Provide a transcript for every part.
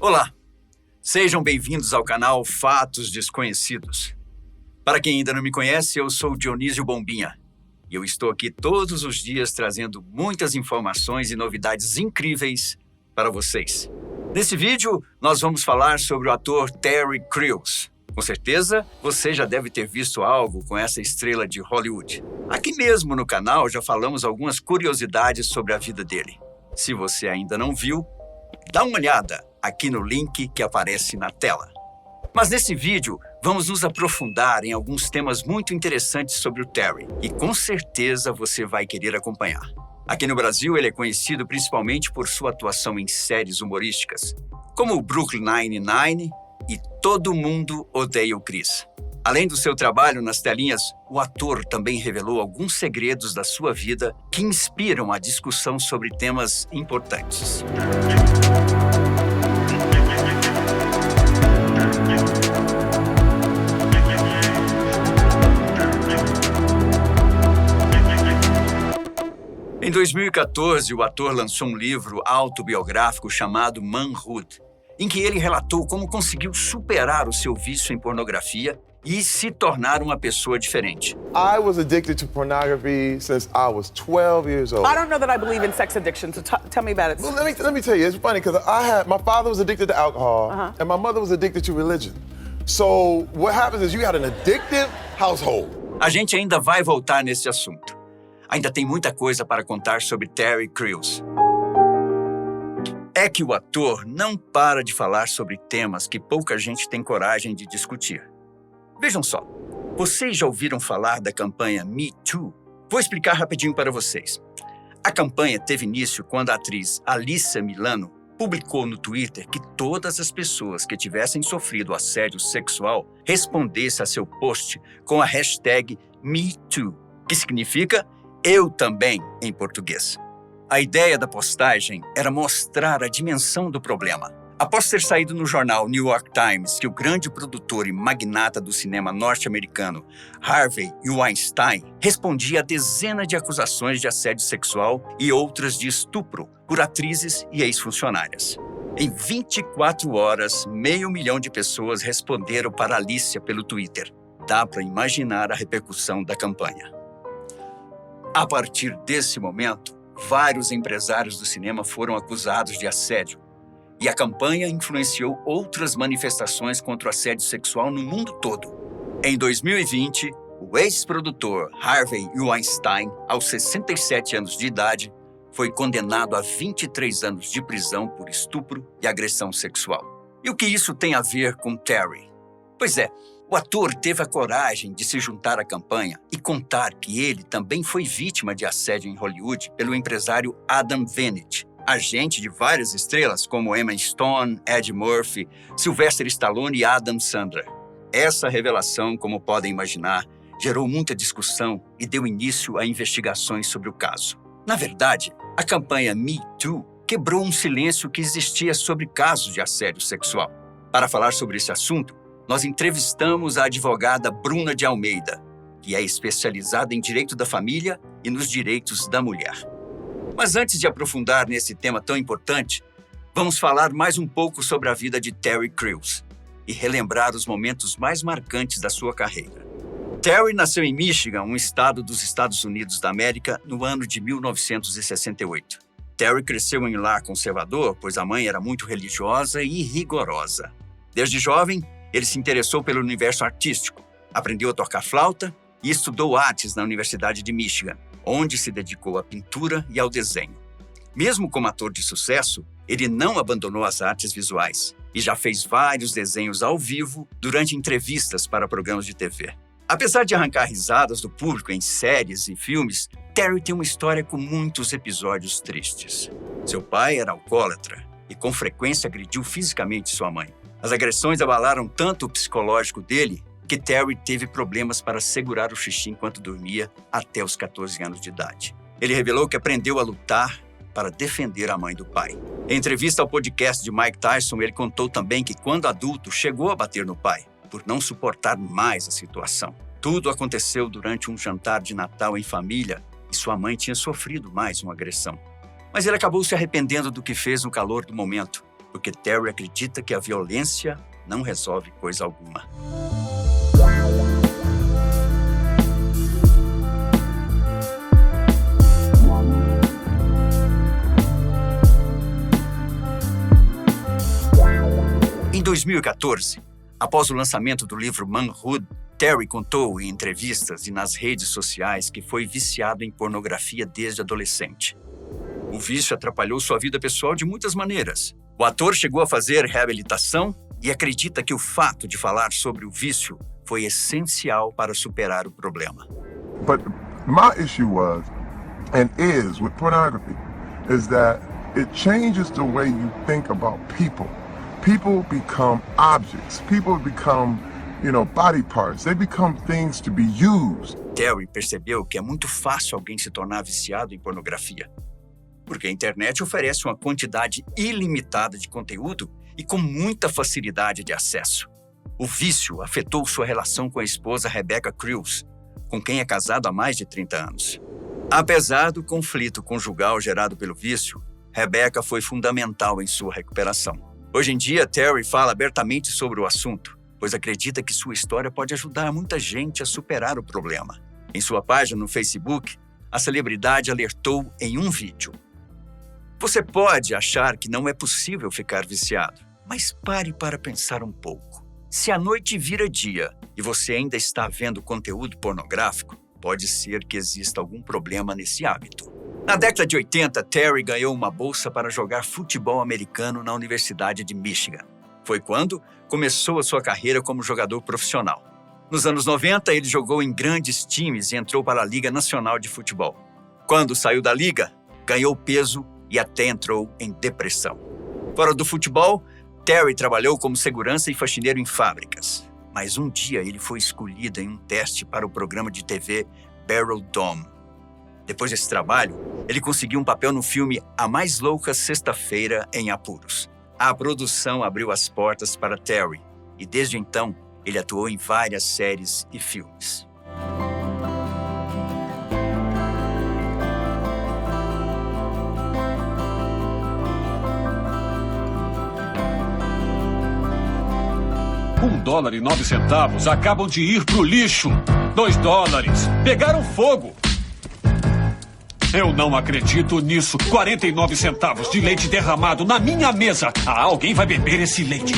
Olá, sejam bem-vindos ao canal Fatos Desconhecidos. Para quem ainda não me conhece, eu sou Dionísio Bombinha e eu estou aqui todos os dias trazendo muitas informações e novidades incríveis para vocês. Nesse vídeo, nós vamos falar sobre o ator Terry Crews. Com certeza, você já deve ter visto algo com essa estrela de Hollywood. Aqui mesmo no canal já falamos algumas curiosidades sobre a vida dele. Se você ainda não viu, dá uma olhada aqui no link que aparece na tela. Mas nesse vídeo, vamos nos aprofundar em alguns temas muito interessantes sobre o Terry, e com certeza você vai querer acompanhar. Aqui no Brasil, ele é conhecido principalmente por sua atuação em séries humorísticas, como o Brooklyn Nine-Nine e Todo Mundo Odeia o Chris. Além do seu trabalho nas telinhas, o ator também revelou alguns segredos da sua vida que inspiram a discussão sobre temas importantes. Em 2014, o ator lançou um livro autobiográfico chamado Manhood, em que ele relatou como conseguiu superar o seu vício em pornografia e se tornar uma pessoa diferente. I was addicted to pornography since I was 12 years old. I don't know that I believe in sex addiction, so tell me about it. Well, let me tell you, it's funny because my father was addicted to alcohol and my mother was addicted to religion. So what happens is you had an addictive household. A gente ainda vai voltar nesse assunto. Ainda tem muita coisa para contar sobre Terry Crews. É que o ator não para de falar sobre temas que pouca gente tem coragem de discutir. Vejam só, vocês já ouviram falar da campanha Me Too? Vou explicar rapidinho para vocês. A campanha teve início quando a atriz Alyssa Milano publicou no Twitter que todas as pessoas que tivessem sofrido assédio sexual respondessem a seu post com a hashtag MeToo, que significa Eu Também em português. A ideia da postagem era mostrar a dimensão do problema. Após ter saído no jornal New York Times que o grande produtor e magnata do cinema norte-americano Harvey Weinstein respondia a dezenas de acusações de assédio sexual e outras de estupro por atrizes e ex-funcionárias. Em 24 horas, 500 mil de pessoas responderam para Alicia pelo Twitter. Dá para imaginar a repercussão da campanha. A partir desse momento, vários empresários do cinema foram acusados de assédio, e a campanha influenciou outras manifestações contra o assédio sexual no mundo todo. Em 2020, o ex-produtor Harvey Weinstein, aos 67 anos de idade, foi condenado a 23 anos de prisão por estupro e agressão sexual. E o que isso tem a ver com Terry? Pois é, o ator teve a coragem de se juntar à campanha e contar que ele também foi vítima de assédio em Hollywood pelo empresário Adam Vintage, agente de várias estrelas como Emma Stone, Ed Murphy, Sylvester Stallone e Adam Sandler. Essa revelação, como podem imaginar, gerou muita discussão e deu início a investigações sobre o caso. Na verdade, a campanha Me Too quebrou um silêncio que existia sobre casos de assédio sexual. Para falar sobre esse assunto, nós entrevistamos a advogada Bruna de Almeida, que é especializada em direito da família e nos direitos da mulher. Mas antes de aprofundar nesse tema tão importante, vamos falar mais um pouco sobre a vida de Terry Crews e relembrar os momentos mais marcantes da sua carreira. Terry nasceu em Michigan, um estado dos Estados Unidos da América, no ano de 1968. Terry cresceu em um lar conservador, pois a mãe era muito religiosa e rigorosa. Desde jovem, ele se interessou pelo universo artístico, aprendeu a tocar flauta e estudou artes na Universidade de Michigan, onde se dedicou à pintura e ao desenho. Mesmo como ator de sucesso, ele não abandonou as artes visuais e já fez vários desenhos ao vivo durante entrevistas para programas de TV. Apesar de arrancar risadas do público em séries e filmes, Terry tem uma história com muitos episódios tristes. Seu pai era alcoólatra e com frequência agrediu fisicamente sua mãe. As agressões abalaram tanto o psicológico dele que Terry teve problemas para segurar o xixi enquanto dormia até os 14 anos de idade. Ele revelou que aprendeu a lutar para defender a mãe do pai. Em entrevista ao podcast de Mike Tyson, ele contou também que, quando adulto, chegou a bater no pai, por não suportar mais a situação. Tudo aconteceu durante um jantar de Natal em família e sua mãe tinha sofrido mais uma agressão. Mas ele acabou se arrependendo do que fez no calor do momento porque Terry acredita que a violência não resolve coisa alguma. Em 2014, após o lançamento do livro Manhood, Terry contou em entrevistas e nas redes sociais que foi viciado em pornografia desde adolescente. O vício atrapalhou sua vida pessoal de muitas maneiras. O ator chegou a fazer reabilitação e acredita que o fato de falar sobre o vício foi essencial para superar o problema. But my issue was, and is with pornography, is that it changes the way you think about people. People become objects. People become, body parts. They become things to be used. Terry percebeu que é muito fácil alguém se tornar viciado em pornografia, porque a internet oferece uma quantidade ilimitada de conteúdo e com muita facilidade de acesso. O vício afetou sua relação com a esposa Rebecca Crews, com quem é casado há mais de 30 anos. Apesar do conflito conjugal gerado pelo vício, Rebecca foi fundamental em sua recuperação. Hoje em dia, Terry fala abertamente sobre o assunto, pois acredita que sua história pode ajudar muita gente a superar o problema. Em sua página no Facebook, a celebridade alertou em um vídeo: "Você pode achar que não é possível ficar viciado, mas pare para pensar um pouco. Se a noite vira dia e você ainda está vendo conteúdo pornográfico, pode ser que exista algum problema nesse hábito." Na década de 80, Terry ganhou uma bolsa para jogar futebol americano na Universidade de Michigan. Foi quando começou a sua carreira como jogador profissional. Nos anos 90, ele jogou em grandes times e entrou para a Liga Nacional de Futebol. Quando saiu da liga, ganhou peso e até entrou em depressão. Fora do futebol, Terry trabalhou como segurança e faxineiro em fábricas. Mas um dia ele foi escolhido em um teste para o programa de TV Barrel Dome. Depois desse trabalho, ele conseguiu um papel no filme A Mais Louca Sexta-feira em Apuros. A produção abriu as portas para Terry e desde então ele atuou em várias séries e filmes. $1,09 acabam de ir pro lixo. $2 pegaram fogo. Eu não acredito nisso. 49 centavos de leite derramado na minha mesa. Alguém vai beber esse leite.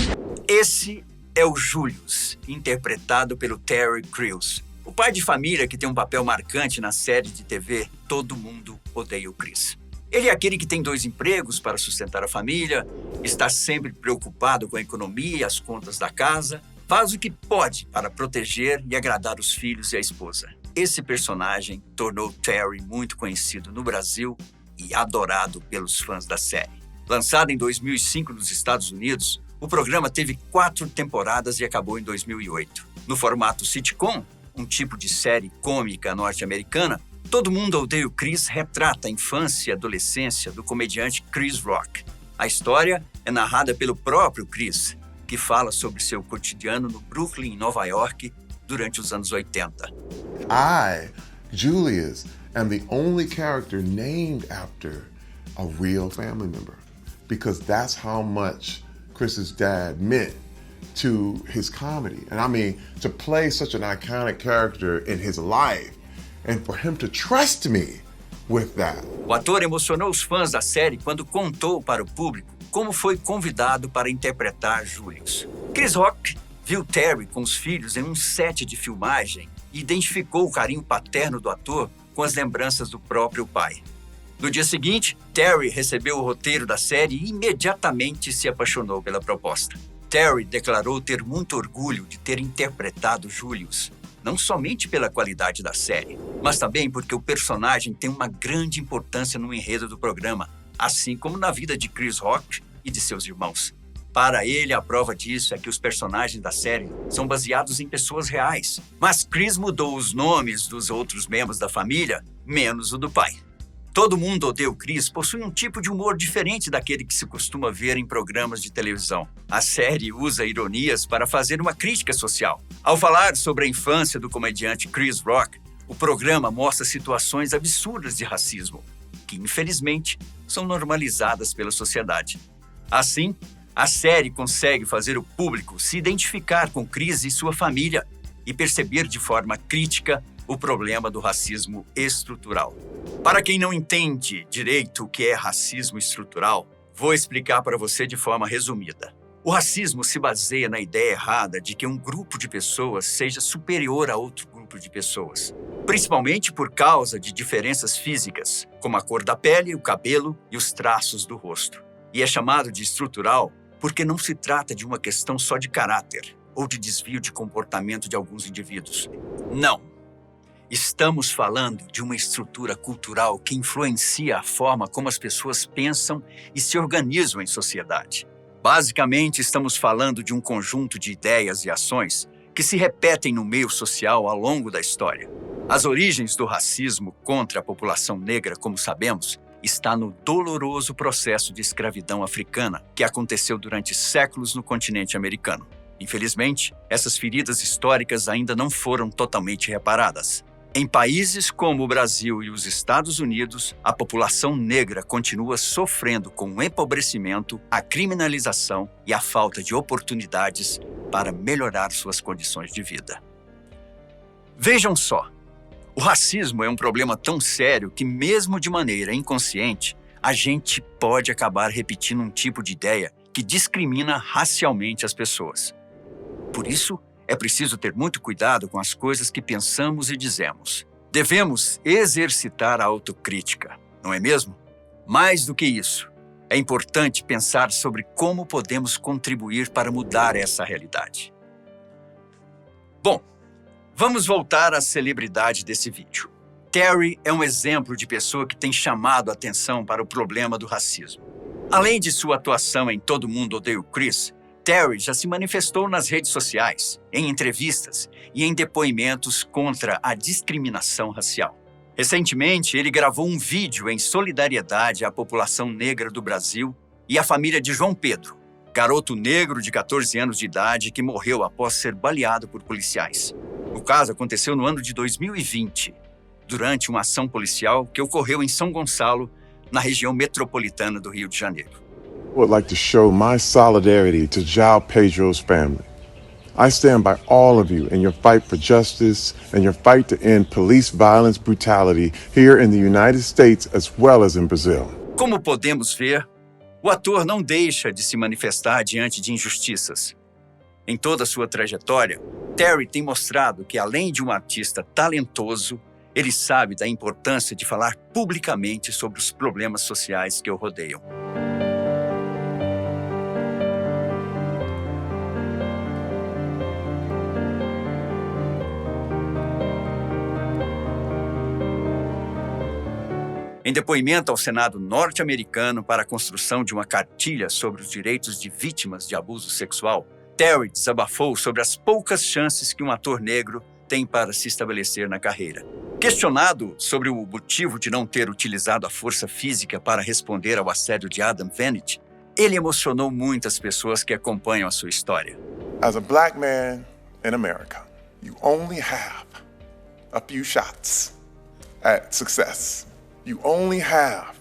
Esse é o Julius, interpretado pelo Terry Crews, o pai de família que tem um papel marcante na série de TV Todo Mundo Odeia o Chris. Ele é aquele que tem 2 empregos para sustentar a família, está sempre preocupado com a economia e as contas da casa, faz o que pode para proteger e agradar os filhos e a esposa. Esse personagem tornou Terry muito conhecido no Brasil e adorado pelos fãs da série. Lançado em 2005 nos Estados Unidos, o programa teve 4 temporadas e acabou em 2008. No formato sitcom, um tipo de série cômica norte-americana, Todo Mundo Odeia o Chris retrata a infância e adolescência do comediante Chris Rock. A história é narrada pelo próprio Chris, que fala sobre seu cotidiano no Brooklyn, Nova York, durante os anos 80. I, Julius, am the only character named after a real family member because that's how much Chris's dad meant to his comedy. And I mean, to play such an iconic character in his life and for him to trust me with that. O ator emocionou os fãs da série quando contou para o público como foi convidado para interpretar Julius. Chris Rock viu Terry com os filhos em um set de filmagem e identificou o carinho paterno do ator com as lembranças do próprio pai. No dia seguinte, Terry recebeu o roteiro da série e imediatamente se apaixonou pela proposta. Terry declarou ter muito orgulho de ter interpretado Julius, não somente pela qualidade da série, mas também porque o personagem tem uma grande importância no enredo do programa, assim como na vida de Chris Rock e de seus irmãos. Para ele, a prova disso é que os personagens da série são baseados em pessoas reais. Mas Chris mudou os nomes dos outros membros da família, menos o do pai. Todo Mundo Odeia o Chris possui um tipo de humor diferente daquele que se costuma ver em programas de televisão. A série usa ironias para fazer uma crítica social. Ao falar sobre a infância do comediante Chris Rock, o programa mostra situações absurdas de racismo, que infelizmente são normalizadas pela sociedade. Assim, A série consegue fazer o público se identificar com Chris e sua família e perceber de forma crítica o problema do racismo estrutural. Para quem não entende direito o que é racismo estrutural, vou explicar para você de forma resumida. O racismo se baseia na ideia errada de que um grupo de pessoas seja superior a outro grupo de pessoas, principalmente por causa de diferenças físicas, como a cor da pele, o cabelo e os traços do rosto. E é chamado de estrutural porque não se trata de uma questão só de caráter ou de desvio de comportamento de alguns indivíduos. Não. Estamos falando de uma estrutura cultural que influencia a forma como as pessoas pensam e se organizam em sociedade. Basicamente, estamos falando de um conjunto de ideias e ações que se repetem no meio social ao longo da história. As origens do racismo contra a população negra, como sabemos, está no doloroso processo de escravidão africana que aconteceu durante séculos no continente americano. Infelizmente, essas feridas históricas ainda não foram totalmente reparadas. Em países como o Brasil e os Estados Unidos, a população negra continua sofrendo com o empobrecimento, a criminalização e a falta de oportunidades para melhorar suas condições de vida. Vejam só, o racismo é um problema tão sério que, mesmo de maneira inconsciente, a gente pode acabar repetindo um tipo de ideia que discrimina racialmente as pessoas. Por isso, é preciso ter muito cuidado com as coisas que pensamos e dizemos. Devemos exercitar a autocrítica, não é mesmo? Mais do que isso, é importante pensar sobre como podemos contribuir para mudar essa realidade. Bom, vamos voltar à celebridade desse vídeo. Terry é um exemplo de pessoa que tem chamado a atenção para o problema do racismo. Além de sua atuação em Todo Mundo Odeia o Chris, Terry já se manifestou nas redes sociais, em entrevistas e em depoimentos contra a discriminação racial. Recentemente, ele gravou um vídeo em solidariedade à população negra do Brasil e à família de João Pedro, garoto negro de 14 anos de idade que morreu após ser baleado por policiais. O caso aconteceu no ano de 2020, durante uma ação policial que ocorreu em São Gonçalo, na região metropolitana do Rio de Janeiro. I would like to show my solidarity to João Pedro's family. I stand by all of you in your fight for justice and your fight to end police violence brutality here in the United States as well as in Brazil. Como podemos ver, o ator não deixa de se manifestar diante de injustiças. Em toda a sua trajetória, Terry tem mostrado que, além de um artista talentoso, ele sabe da importância de falar publicamente sobre os problemas sociais que o rodeiam. Em depoimento ao Senado norte-americano para a construção de uma cartilha sobre os direitos de vítimas de abuso sexual, Terry desabafou sobre as poucas chances que um ator negro tem para se estabelecer na carreira. Questionado sobre o motivo de não ter utilizado a força física para responder ao assédio de Adam Venit, ele emocionou muitas pessoas que acompanham a sua história. As a black man in America, you only have a few shots at success. You only have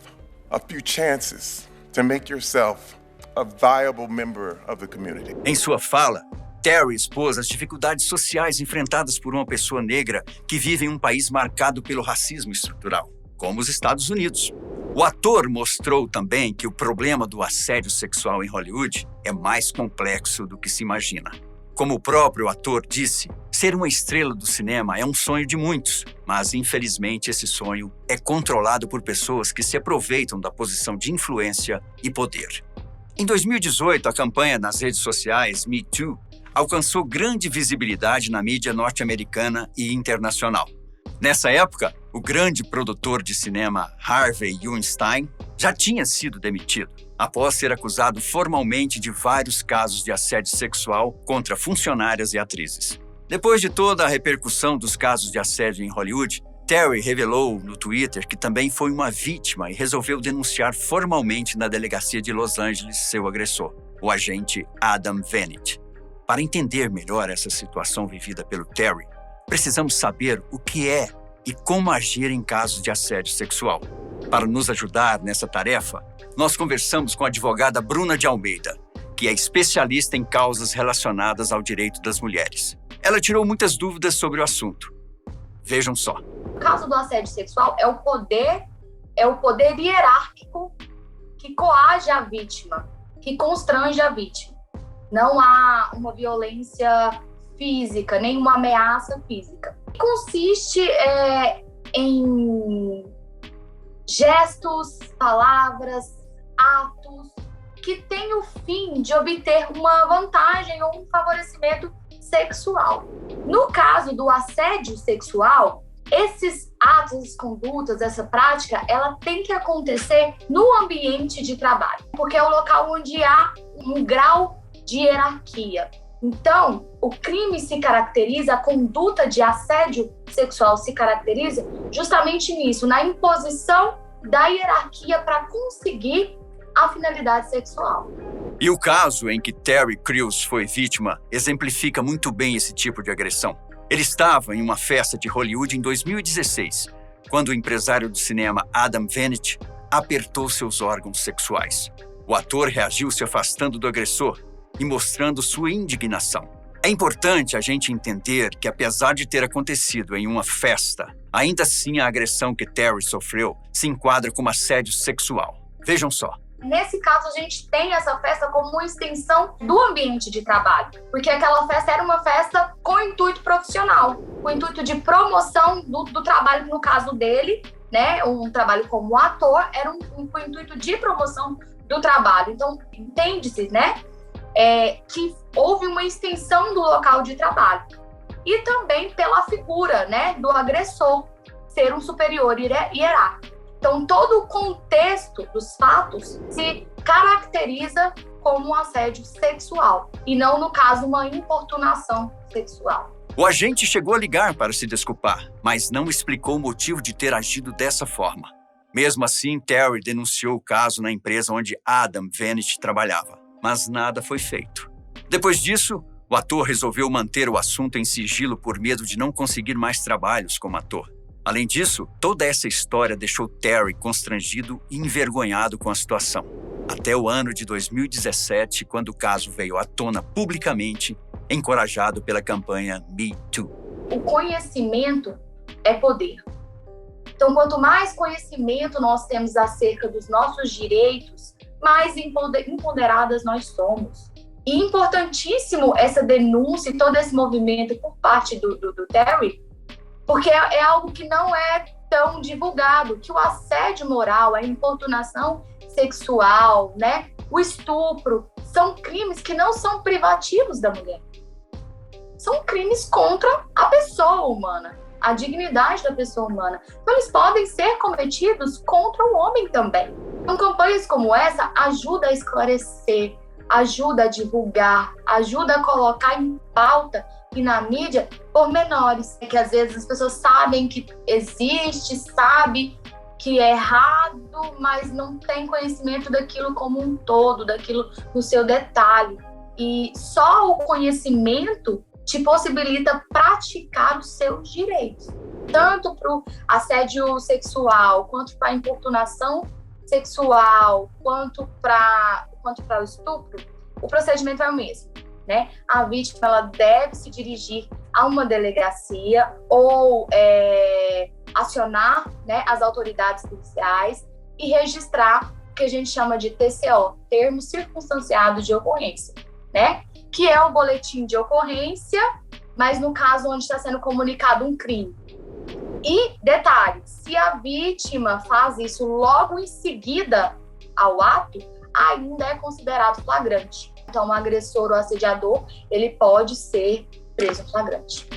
a few chances to make yourself a viable member of the community. Em sua fala, Terry expôs as dificuldades sociais enfrentadas por uma pessoa negra que vive em um país marcado pelo racismo estrutural, como os Estados Unidos. O ator mostrou também que o problema do assédio sexual em Hollywood é mais complexo do que se imagina. Como o próprio ator disse, ser uma estrela do cinema é um sonho de muitos, mas infelizmente esse sonho é controlado por pessoas que se aproveitam da posição de influência e poder. Em 2018, a campanha nas redes sociais Me Too alcançou grande visibilidade na mídia norte-americana e internacional. Nessa época, o grande produtor de cinema Harvey Weinstein já tinha sido demitido, após ser acusado formalmente de vários casos de assédio sexual contra funcionárias e atrizes. Depois de toda a repercussão dos casos de assédio em Hollywood, Terry revelou no Twitter que também foi uma vítima e resolveu denunciar formalmente na delegacia de Los Angeles seu agressor, o agente Adam Venit. Para entender melhor essa situação vivida pelo Terry, precisamos saber o que é e como agir em casos de assédio sexual. Para nos ajudar nessa tarefa, nós conversamos com a advogada Bruna de Almeida, que é especialista em causas relacionadas ao direito das mulheres. Ela tirou muitas dúvidas sobre o assunto. Vejam só. O caso do assédio sexual é o poder hierárquico que coage a vítima, que constrange a vítima. Não há uma violência física, nem uma ameaça física. Consiste em gestos, palavras, atos que têm o fim de obter uma vantagem ou um favorecimento sexual. No caso do assédio sexual, esses atos, essas condutas, essa prática, ela tem que acontecer no ambiente de trabalho, porque é o local onde há um grau de hierarquia. Então, o crime se caracteriza, a conduta de assédio sexual se caracteriza justamente nisso, na imposição da hierarquia para conseguir a finalidade sexual. E o caso em que Terry Crews foi vítima exemplifica muito bem esse tipo de agressão. Ele estava em uma festa de Hollywood em 2016, quando o empresário do cinema Adam Venit apertou seus órgãos sexuais. O ator reagiu se afastando do agressor e mostrando sua indignação. É importante a gente entender que, apesar de ter acontecido em uma festa, ainda assim a agressão que Terry sofreu se enquadra como assédio sexual. Vejam só. Nesse caso, a gente tem essa festa como uma extensão do ambiente de trabalho, porque aquela festa era uma festa com intuito profissional, com intuito de promoção do trabalho, no caso dele, né, um trabalho como ator, era com intuito de promoção do trabalho. Então, entende-se, né, que houve uma extensão do local de trabalho. E também pela figura, né, do agressor ser um superior hierárquico. Então, todo o contexto dos fatos se caracteriza como um assédio sexual e não, no caso, uma importunação sexual. O agente chegou a ligar para se desculpar, mas não explicou o motivo de ter agido dessa forma. Mesmo assim, Terry denunciou o caso na empresa onde Adam Venit trabalhava, mas nada foi feito. Depois disso, o ator resolveu manter o assunto em sigilo por medo de não conseguir mais trabalhos como ator. Além disso, toda essa história deixou Terry constrangido e envergonhado com a situação. Até o ano de 2017, quando o caso veio à tona publicamente, encorajado pela campanha Me Too. O conhecimento é poder. Então, quanto mais conhecimento nós temos acerca dos nossos direitos, mais empoderadas nós somos. E importantíssimo essa denúncia e todo esse movimento por parte do Terry, porque é algo que não é tão divulgado, que o assédio moral, a importunação sexual, né, o estupro, são crimes que não são privativos da mulher. São crimes contra a pessoa humana, a dignidade da pessoa humana. Então, eles podem ser cometidos contra o homem também. Então, campanhas como essa ajudam a esclarecer, ajuda a divulgar, ajuda a colocar em pauta e na mídia pormenores, que às vezes as pessoas sabem que existe, sabe que é errado, mas não tem conhecimento daquilo como um todo, daquilo no seu detalhe. E só o conhecimento te possibilita praticar os seus direitos, tanto para o assédio sexual, quanto para a importunação sexual, quanto para o estupro. O procedimento é o mesmo, né? A vítima ela deve se dirigir a uma delegacia ou acionar, né, as autoridades policiais e registrar o que a gente chama de TCO, termo circunstanciado de ocorrência, né? Que é o boletim de ocorrência, mas no caso onde está sendo comunicado um crime. E, detalhe, se a vítima faz isso logo em seguida ao ato, ainda é considerado flagrante. Então, o agressor ou assediador, ele pode ser preso em flagrante.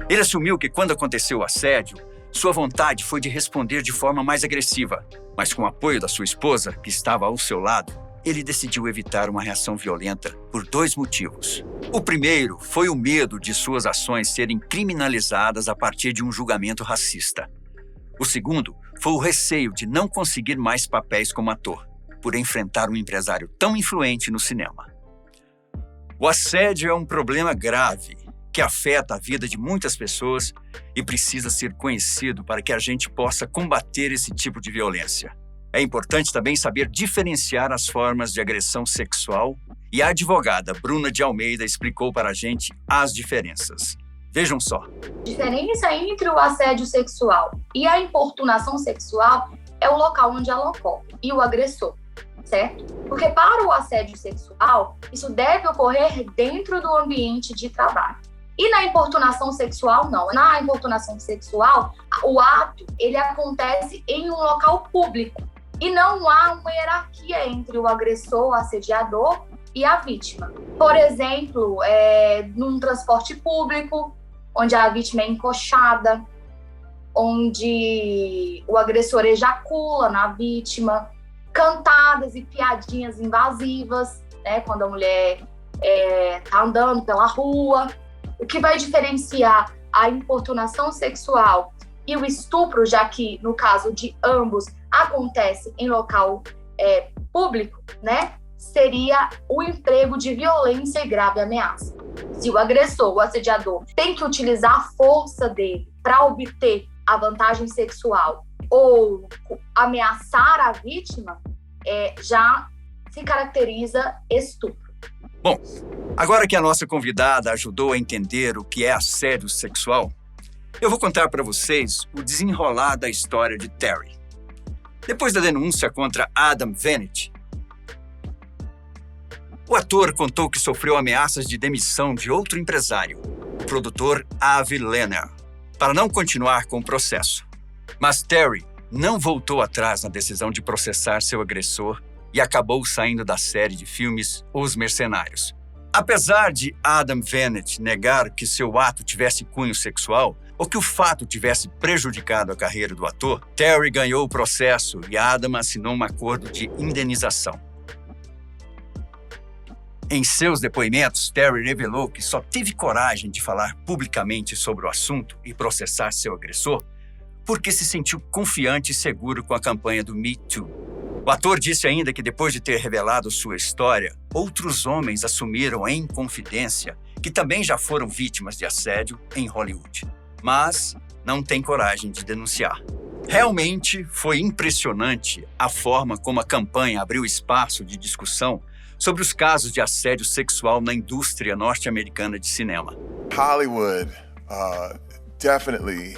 Ele assumiu que quando aconteceu o assédio, sua vontade foi de responder de forma mais agressiva, mas com o apoio da sua esposa, que estava ao seu lado, ele decidiu evitar uma reação violenta por 2 motivos. O primeiro foi o medo de suas ações serem criminalizadas a partir de um julgamento racista. O segundo foi o receio de não conseguir mais papéis como ator, por enfrentar um empresário tão influente no cinema. O assédio é um problema grave que afeta a vida de muitas pessoas e precisa ser conhecido para que a gente possa combater esse tipo de violência. É importante também saber diferenciar as formas de agressão sexual e a advogada Bruna de Almeida explicou para a gente as diferenças. Vejam só. A diferença entre o assédio sexual e a importunação sexual é o local onde ela ocorre e o agressor, certo? Porque para o assédio sexual, isso deve ocorrer dentro do ambiente de trabalho. E na importunação sexual, não. Na importunação sexual, o ato ele acontece em um local público. E não há uma hierarquia entre o agressor, o assediador e a vítima. Por exemplo, num transporte público, onde a vítima é encoxada, onde o agressor ejacula na vítima, cantadas e piadinhas invasivas, né, quando a mulher está andando pela rua. O que vai diferenciar a importunação sexual e o estupro, já que, no caso de ambos, acontece em local público, né? Seria o emprego de violência e grave ameaça. Se o agressor, o assediador, tem que utilizar a força dele para obter a vantagem sexual ou ameaçar a vítima, já se caracteriza estupro. Bom, agora que a nossa convidada ajudou a entender o que é assédio sexual, eu vou contar para vocês o desenrolar da história de Terry. Depois da denúncia contra Adam Venit, o ator contou que sofreu ameaças de demissão de outro empresário, o produtor Avi Lerner, para não continuar com o processo. Mas Terry não voltou atrás na decisão de processar seu agressor e acabou saindo da série de filmes Os Mercenários. Apesar de Adam Venit negar que seu ato tivesse cunho sexual ou que o fato tivesse prejudicado a carreira do ator, Terry ganhou o processo e Adam assinou um acordo de indenização. Em seus depoimentos, Terry revelou que só teve coragem de falar publicamente sobre o assunto e processar seu agressor porque se sentiu confiante e seguro com a campanha do Me Too. O ator disse ainda que depois de ter revelado sua história, outros homens assumiram em confidência que também já foram vítimas de assédio em Hollywood, mas não tem coragem de denunciar. Realmente foi impressionante a forma como a campanha abriu espaço de discussão sobre os casos de assédio sexual na indústria norte-americana de cinema. Hollywood definitely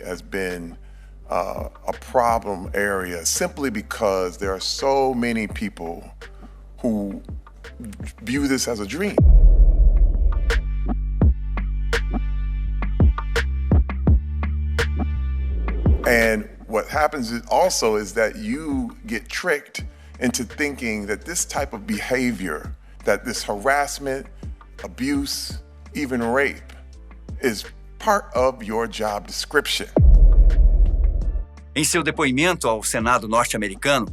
has been a problem area simply because there are so many people who view this as a dream. And what happens also is that you get tricked into thinking that this type of behavior, that this harassment, abuse, even rape, is part of your job description. Em seu depoimento ao Senado norte-americano,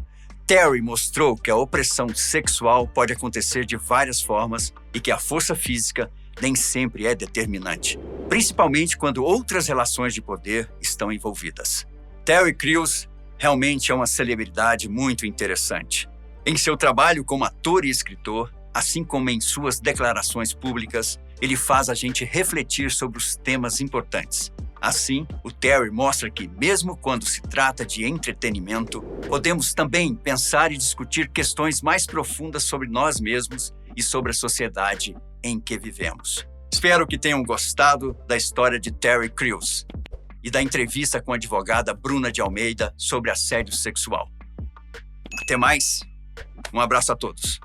Terry mostrou que a opressão sexual pode acontecer de várias formas e que a força física nem sempre é determinante, principalmente quando outras relações de poder estão envolvidas. Terry Crews realmente é uma celebridade muito interessante. Em seu trabalho como ator e escritor, assim como em suas declarações públicas, ele faz a gente refletir sobre os temas importantes. Assim, o Terry mostra que, mesmo quando se trata de entretenimento, podemos também pensar e discutir questões mais profundas sobre nós mesmos e sobre a sociedade em que vivemos. Espero que tenham gostado da história de Terry Crews e da entrevista com a advogada Bruna de Almeida sobre assédio sexual. Até mais. Um abraço a todos.